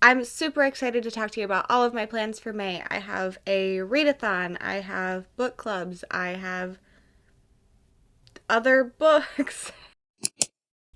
I'm super excited to talk to you about all of my plans for May. I have a readathon, I have book clubs, I have other books.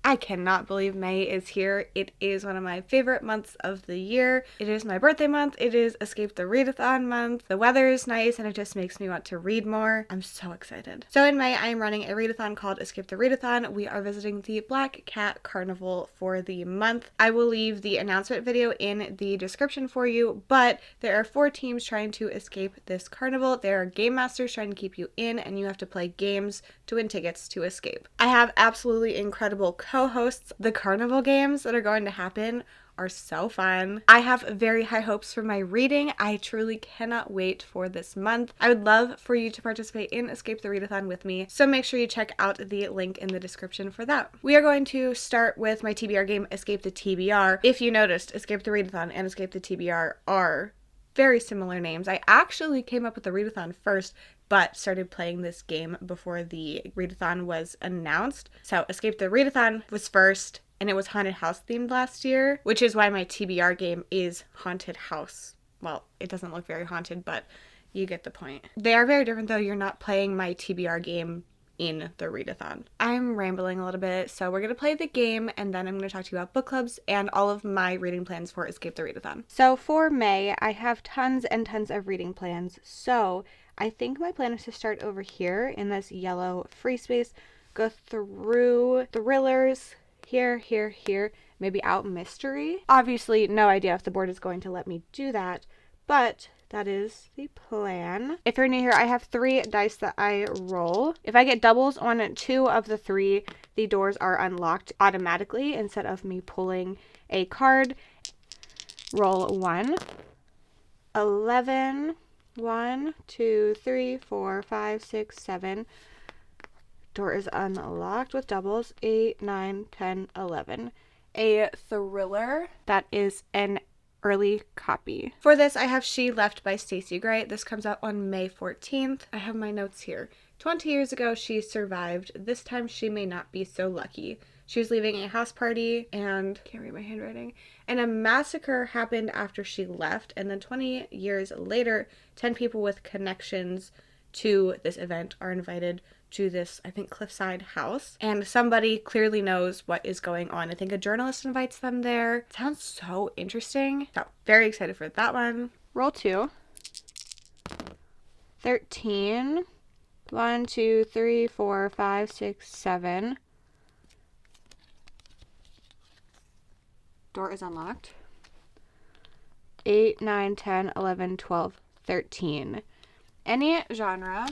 I cannot believe May is here. It is one of my favorite months of the year. It is my birthday month. It is Escape the Readathon month. The weather is nice and it just makes me want to read more. I'm so excited. So in May, I am running a readathon called Escape the Readathon. We are visiting the Black Cat Carnival for the month. I will leave the announcement video in the description for you, but there are 4 teams trying to escape this carnival. There are Gamemasters trying to keep you in, and you have to play games to win tickets to escape. I have absolutely incredible co-hosts. The carnival games that are going to happen are so fun. I have very high hopes for my reading. I truly cannot wait for this month. I would love for you to participate in Escape the Readathon with me, so make sure you check out the link in the description for that. We are going to start with my TBR game, Escape the TBR. If you noticed, Escape the Readathon and Escape the TBR are very similar names. I actually came up with the readathon first, but started playing this game before the readathon was announced. So Escape the Readathon was first, and it was haunted house themed last year, which is why my TBR game is haunted house. Well, it doesn't look very haunted, but you get the point. They are very different though. You're not playing my TBR game in the readathon. I'm rambling a little bit, so we're gonna play the game and then I'm gonna talk to you about book clubs and all of my reading plans for Escape the Readathon. So for May, I have tons and tons of reading plans. So I think my plan is to start over here in this yellow free space, go through thrillers, here, maybe out mystery. Obviously, no idea if the board is going to let me do that, but that is the plan. If you're new here, I have 3 dice that I roll. If I get doubles on 2 of the 3, the doors are unlocked automatically instead of me pulling a card. Roll 1. 11. 1, 2, 3, 4, 5, 6, 7. Door is unlocked with doubles. 8, 9, 10, 11. A thriller. That is an early copy. For this, I have She Left by Stacey Gray. This comes out on May 14th. I have my notes here. 20 years ago, she survived. This time, she may not be so lucky. She was leaving a house party and, can't read my handwriting, and a massacre happened after she left. And then 20 years later, 10 people with connections to this event are invited to this, I think, cliffside house. And somebody clearly knows what is going on. I think a journalist invites them there. It sounds so interesting. So, very excited for that one. Roll 2. 13. 1, 2, 3, 4, 5, 6, 7. Door is unlocked. 8, 9, 10, 11, 12, 13. Any genre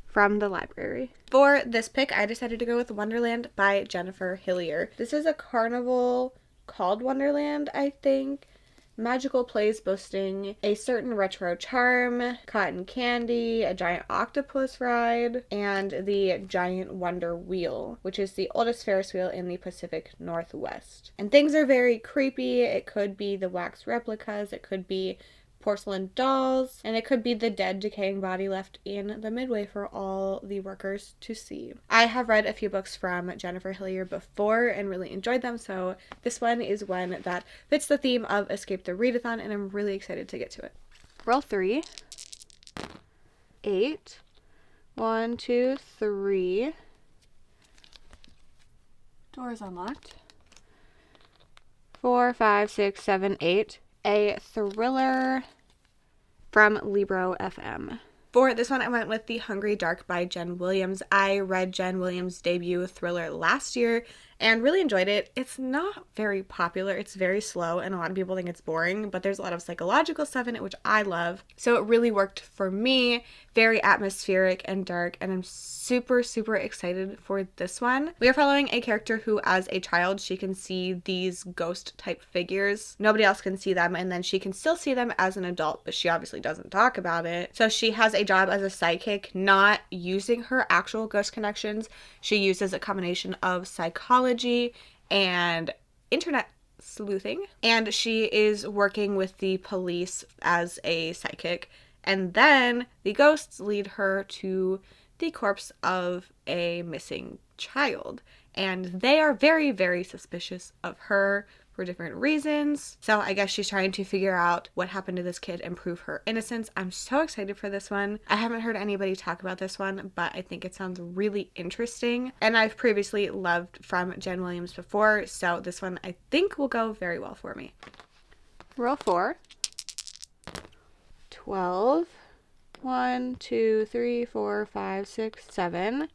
from the library. For this pick, I decided to go with Wonderland by Jennifer Hillier. This is a carnival called Wonderland, I think. Magical place boasting a certain retro charm, cotton candy, a giant octopus ride, and the giant wonder wheel, which is the oldest Ferris wheel in the Pacific Northwest. And things are very creepy. It could be the wax replicas, it could be porcelain dolls, and it could be the dead, decaying body left in the midway for all the workers to see. I have read a few books from Jennifer Hillier before and really enjoyed them, so this one is one that fits the theme of Escape the Readathon, and I'm really excited to get to it. Roll 3. 8. 1, 2, 3. Door is unlocked. 4, 5, 6, 7, 8. A thriller from Libro FM. For this one, I went with The Hungry Dark by Jen Williams. I read Jen Williams' debut thriller last year and really enjoyed it. It's not very popular. It's very slow, and a lot of people think it's boring, but there's a lot of psychological stuff in it, which I love. So it really worked for me. Very atmospheric and dark, and I'm super, super excited for this one. We are following a character who, as a child, she can see these ghost-type figures. Nobody else can see them, and then she can still see them as an adult, but she obviously doesn't talk about it. So she has a job as a psychic, not using her actual ghost connections. She uses a combination of psychology and internet sleuthing, and she is working with the police as a psychic. And then the ghosts lead her to the corpse of a missing child. and they are very, very suspicious of her for different reasons. So I guess she's trying to figure out what happened to this kid and prove her innocence. I'm so excited for this one. I haven't heard anybody talk about this one, but I think it sounds really interesting. And I've previously loved from Jen Williams before, so this one I think will go very well for me. Roll 4. 12. 1, 2, 3, 4, 5, 6, 7.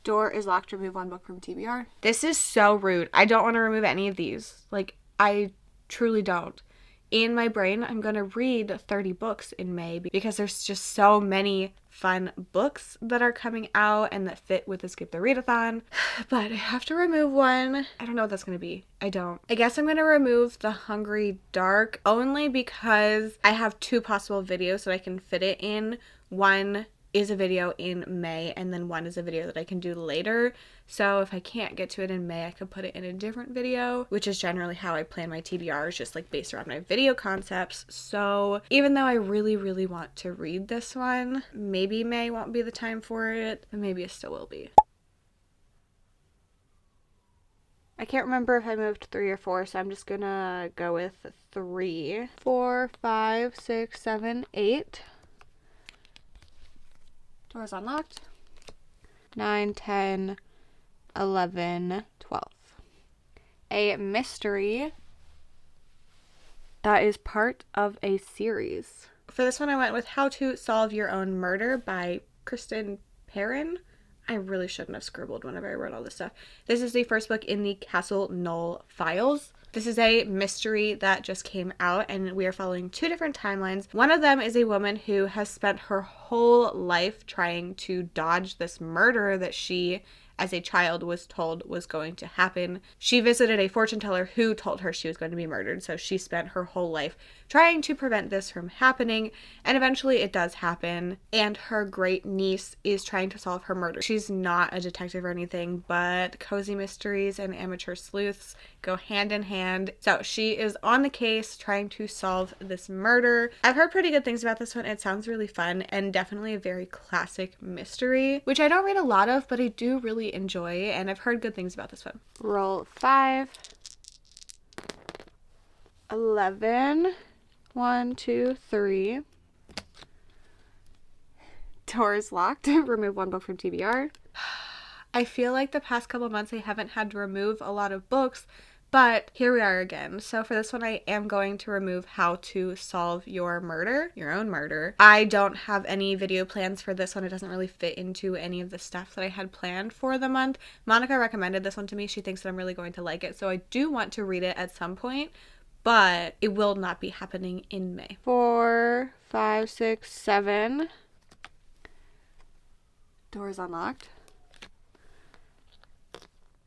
Door is locked. Remove 1 book from TBR. This is so rude. I don't want to remove any of these. Like, I truly don't. In my brain, I'm going to read 30 books in May because there's just so many fun books that are coming out and that fit with the Skip the Readathon. But I have to remove one. I don't know what that's going to be. I don't. I guess I'm going to remove The Hungry Dark only because I have 2 possible videos that I can fit it in. One is a video in May, and then one is a video that I can do later. So if I can't get to it in May, I could put it in a different video, which is generally how I plan my TBRs, just like based around my video concepts. So even though I really, really want to read this one, maybe May won't be the time for it, but maybe it still will be. I can't remember if I moved 3 or 4, so I'm just gonna go with 3. 4, 5, 6, 7, 8. Doors unlocked. 9, 10, 11, 12. A mystery that is part of a series. For this one, I went with How to Solve Your Own Murder by Kristen Perrin. I really shouldn't have scribbled whenever I wrote all this stuff. This is the first book in the Castle Knoll files. This is a mystery that just came out, and we are following 2 different timelines. One of them is a woman who has spent her whole life trying to dodge this murder that she, as a child, was told was going to happen. She visited a fortune teller who told her she was going to be murdered, so she spent her whole life trying to prevent this from happening, and eventually it does happen, and her great niece is trying to solve her murder. She's not a detective or anything, but cozy mysteries and amateur sleuths go hand in hand. So she is on the case trying to solve this murder. I've heard pretty good things about this one. It sounds really fun and definitely a very classic mystery, which I don't read a lot of, but I do really enjoy, and I've heard good things about this one. Roll 5. 11. 1, 2, 3. Doors locked. Remove 1 book from TBR. I feel like the past couple months I haven't had to remove a lot of books, but here we are again. So for this one, I am going to remove How to Solve Your Murder, Your Own Murder. I don't have any video plans for this one. It doesn't really fit into any of the stuff that I had planned for the month. Monica recommended this one to me. She thinks that I'm really going to like it, so I do want to read it at some point, but it will not be happening in May. 4, 5, 6, 7. Doors unlocked.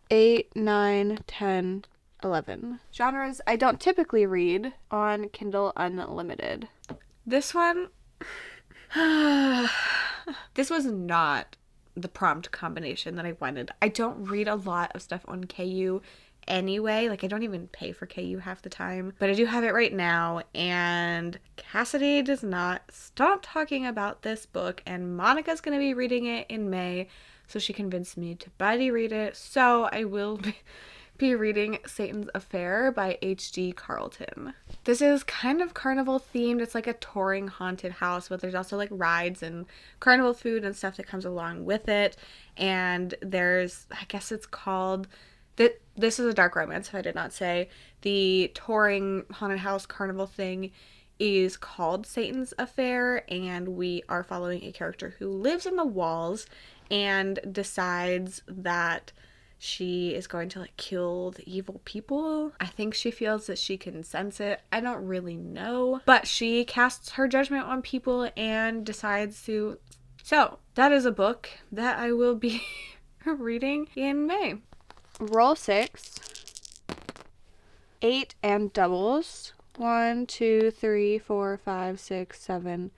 8, 9, 10, 11. Genres I don't typically read on Kindle Unlimited. This one, this was not the prompt combination that I wanted. I don't read a lot of stuff on KU anyway. Like, I don't even pay for KU half the time, but I do have it right now, and Cassidy does not stop talking about this book, and Monica's going to be reading it in May, so she convinced me to buddy read it, so I will be reading Satan's Affair by H.G. Carlton. This is kind of carnival themed. It's like a touring haunted house, but there's also like rides and carnival food and stuff that comes along with it, and there's, I guess it's called... This is a dark romance, if I did not say. The touring haunted house carnival thing is called Satan's Affair, and we are following a character who lives in the walls and decides that she is going to like kill the evil people. I think she feels that she can sense it. I don't really know, but she casts her judgment on people and decides to. So that is a book that I will be reading in May. Roll 6. 8 and doubles. 1, 2, 3, 4, 5, 6, 7,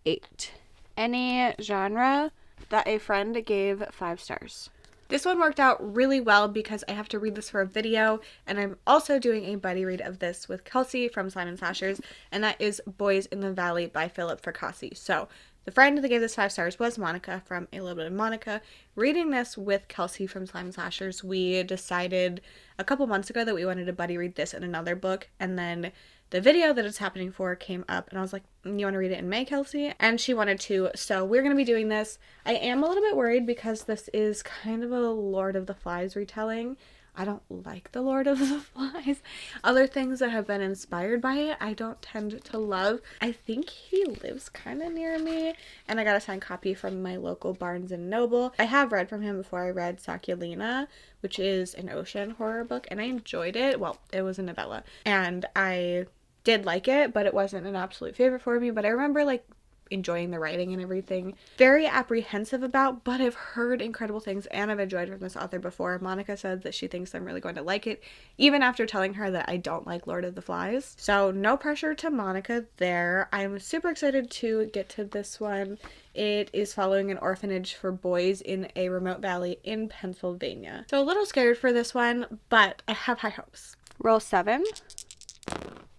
8. Any genre that a friend gave 5 stars. This one worked out really well because I have to read this for a video, and I'm also doing a buddy read of this with Kelsey from Simon Sashers, and that is Boys in the Valley by Philip Fracassi. So The friend that gave this 5 stars was Monica from A Little Bit of Monica. Reading this with Kelsey from Slime Slashers, we decided a couple months ago that we wanted to buddy read this and another book, and then the video that it's happening for came up, and I was like, you want to read it in May, Kelsey? And she wanted to, so we're going to be doing this. I am a little bit worried because this is kind of a Lord of the Flies retelling. I don't like the Lord of the Flies. Other things that have been inspired by it, I don't tend to love. I think he lives kind of near me, and I got a signed copy from my local Barnes & Noble. I have read from him before. I read Sakulina, which is an ocean horror book, and I enjoyed it. Well, it was a novella, and I did like it, but it wasn't an absolute favorite for me. But I remember, like, enjoying the writing and everything. Very apprehensive about, but I've heard incredible things and I've enjoyed from this author before. Monica said that she thinks I'm really going to like it, even after telling her that I don't like Lord of the Flies. So no pressure to Monica there. I'm super excited to get to this one. It is following an orphanage for boys in a remote valley in Pennsylvania. So a little scared for this one, but I have high hopes. Roll 7.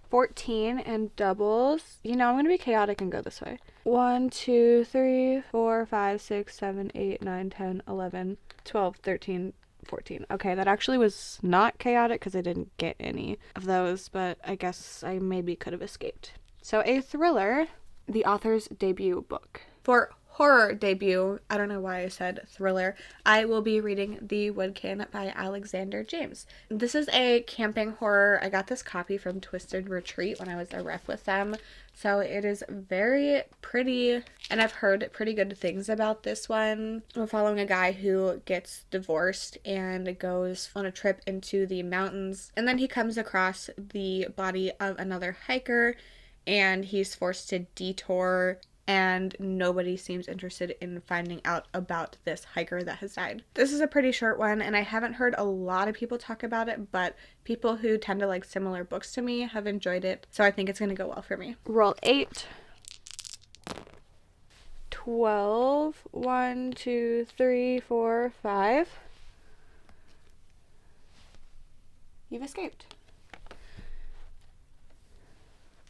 14 and doubles. You know, I'm going to be chaotic and go this way. 1, 2, 3, 4, 5, 6, 7, 8, 9, 10, 11, 12, 13, 14. Okay, that actually was not chaotic because I didn't get any of those, but I guess I maybe could have escaped. So a thriller, the author's debut book. For horror debut, I don't know why I said thriller, I will be reading The Woodkin by Alexander James. This is a camping horror. I got this copy from Twisted Retreat when I was a ref with them. So it is very pretty, and I've heard pretty good things about this one. We're following a guy who gets divorced and goes on a trip into the mountains, and then he comes across the body of another hiker, and he's forced to detour, and nobody seems interested in finding out about this hiker that has died. This is a pretty short one, and I haven't heard a lot of people talk about it, but people who tend to like similar books to me have enjoyed it, so I think it's going to go well for me. Roll 8. 12. 1, 2, 3, 4, 5. You've escaped.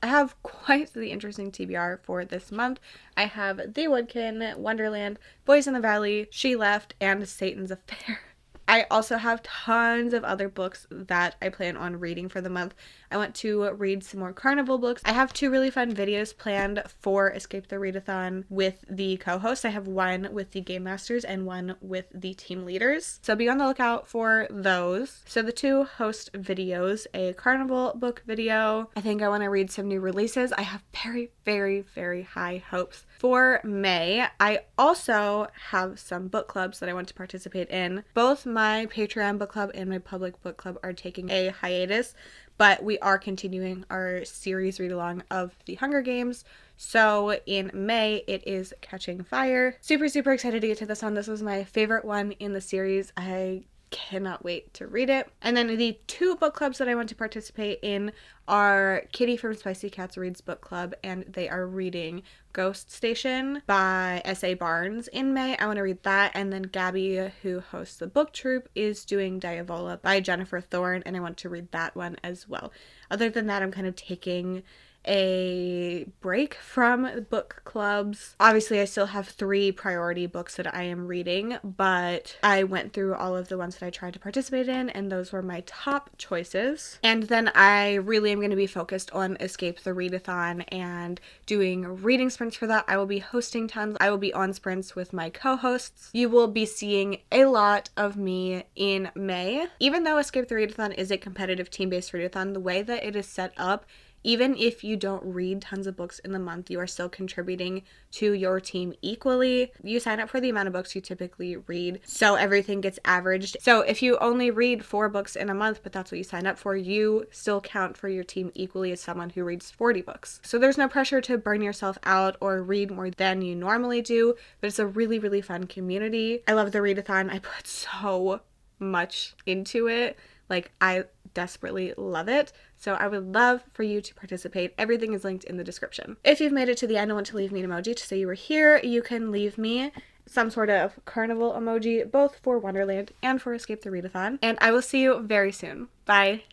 I have quite the interesting TBR for this month. I have The Woodkin, Wonderland, Boys in the Valley, She Left, and Satan's Affair. I also have tons of other books that I plan on reading for the month. I want to read some more Carnival books. I have 2 really fun videos planned for Escape the Readathon with the co-hosts. I have one with the Gamemasters and one with the team leaders. So be on the lookout for those. So the 2 host videos, a Carnival book video. I think I want to read some new releases. I have very, very, very high hopes for May. I also have some book clubs that I want to participate in. Both my Patreon book club and my public book club are taking a hiatus, but we are continuing our series read along of the Hunger Games. So in May, it is Catching Fire. Super, super excited to get to this one. This was my favorite one in the series. I cannot wait to read it. And then the 2 book clubs that I want to participate in are Kitty from Spicy Katz Reads Book Club, and they are reading Ghost Station by S.A. Barnes in May. I want to read that. And then Gabby, who hosts the book troupe, is doing Diavola by Jennifer Thorne, and I want to read that one as well. Other than that, I'm kind of taking a break from book clubs. Obviously, I still have 3 priority books that I am reading, but I went through all of the ones that I tried to participate in, and those were my top choices. And then I really am going to be focused on Escape the Readathon and doing reading sprints for that. I will be hosting tons. I will be on sprints with my co-hosts. You will be seeing a lot of me in May. Even though Escape the Readathon is a competitive team-based readathon, the way that it is set up, even if you don't read tons of books in the month, you are still contributing to your team equally. You sign up for the amount of books you typically read, so everything gets averaged. So if you only read 4 books in a month, but that's what you sign up for, you still count for your team equally as someone who reads 40 books. So there's no pressure to burn yourself out or read more than you normally do, but it's a really, really fun community. I love the readathon. I put so much into it. Like, I desperately love it. So I would love for you to participate. Everything is linked in the description. If you've made it to the end and want to leave me an emoji to say you were here, you can leave me some sort of carnival emoji, both for Wonderland and for Escape the Readathon. And I will see you very soon. Bye.